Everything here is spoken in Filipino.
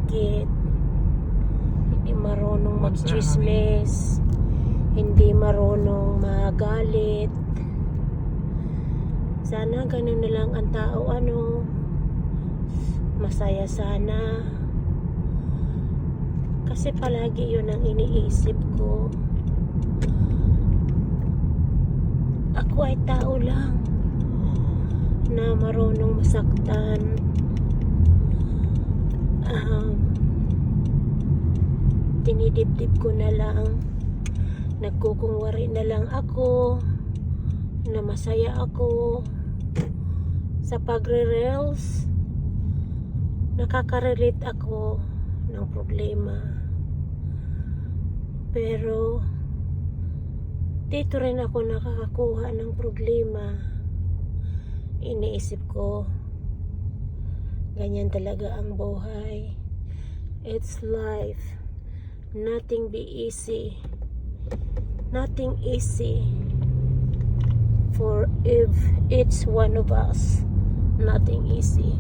malasakit, hindi marunong magchismis, hindi marunong magalit. Sana ganun na lang ang tao, masaya sana. Kasi palagi yun ang iniisip ko. Ako ay tao lang na marunong masaktan. Dinidibdib ko na lang, nagkukungwari na lang ako na masaya ako sa pagre-reels. Nakaka-relate ako ng problema, pero dito rin ako nakakakuha ng problema. Iniisip ko, ganyan talaga ang buhay. It's life. Nothing be easy. Nothing easy for each one of us. Nothing easy.